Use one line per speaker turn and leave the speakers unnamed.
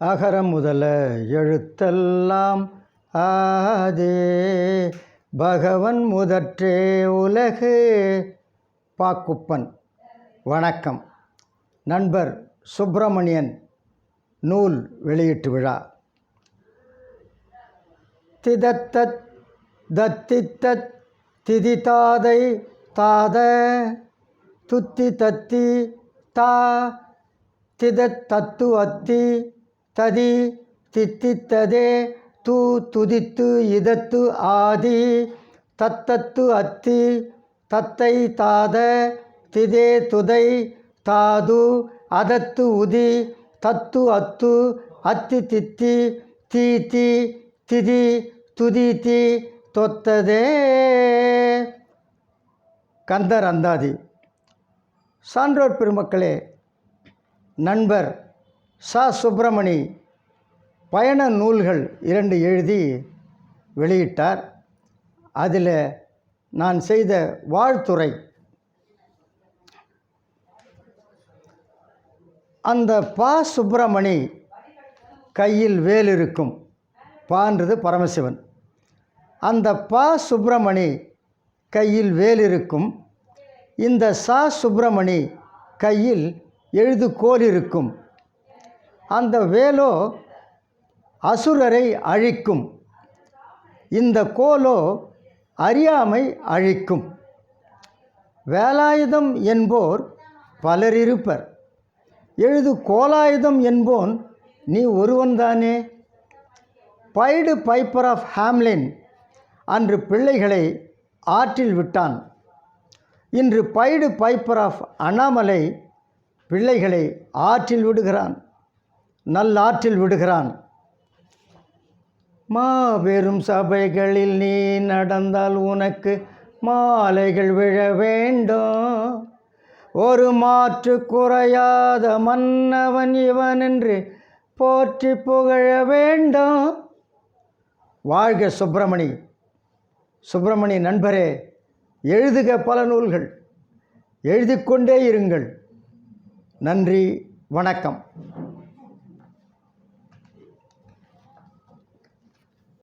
அகரம் முதல எழுத்தெல்லாம் ஆதே பகவன் முதற்றே உலகு. பாக்குப்பன். வணக்கம். நண்பர் சுப்பிரமணியன் நூல் வெளியீட்டு விழா. திதத்தத் தத்தித்தத் திதிதாதை தாத துத்தி தத்தி தா திதத் தத்து அத்தி ததி தித்தித்ததே தூ துதித்து இதத்து ஆதி தத்தத்து அத்தி தத்தை தாத திதே துதை தாது அதத்து உதி தத்து அத்து அத்தி தித்தி தீதி திதி துதித்தி தொத்ததே. கந்தர் அந்தாதி. சான்றோர் பெருமக்களே, நண்பர் ச. சுப்பிரமணி பயண நூல்கள் 2 எழுதி வெளியிட்டார். அதில் நான் செய்த வாழ்த்துரை, அந்த பா. சுப்பிரமணி கையில் வேல் இருக்கும். பான்றது பரமசிவன். அந்த பா. சுப்பிரமணி கையில் வேல் இருக்கும். இந்த ச. சுப்பிரமணி கையில் எழுதுகோல் இருக்கும். அந்த வேலோ அசுரரை அழிக்கும். இந்த கோலோ அறியாமை அழிக்கும். வேலாயுதம் என்போர் பலரிருப்பர், எழுது கோலாயுதம் என்போன் நீ ஒருவன்தானே. பைடு பைப்பர் ஆஃப் ஹாம்லின் அன்று பிள்ளைகளை ஆற்றில் விட்டான். இன்று பைடு பைப்பர் ஆஃப் அண்ணாமலை பிள்ளைகளை ஆற்றில் விடுகிறான், நல்லாற்றில் விடுகிறான். மாபெரும் சபைகளில் நீ நடந்தால் உனக்கு மாலைகள் விழ வேண்டும். ஒரு மாற்று குறையாத மன்னவன் இவன் என்று போற்றி புகழ வேண்டும். வாழ்க சுப்பிரமணி. சுப்பிரமணி நண்பரே, எழுதுக பல நூல்கள், எழுதிக்கொண்டே இருங்கள். நன்றி, வணக்கம்.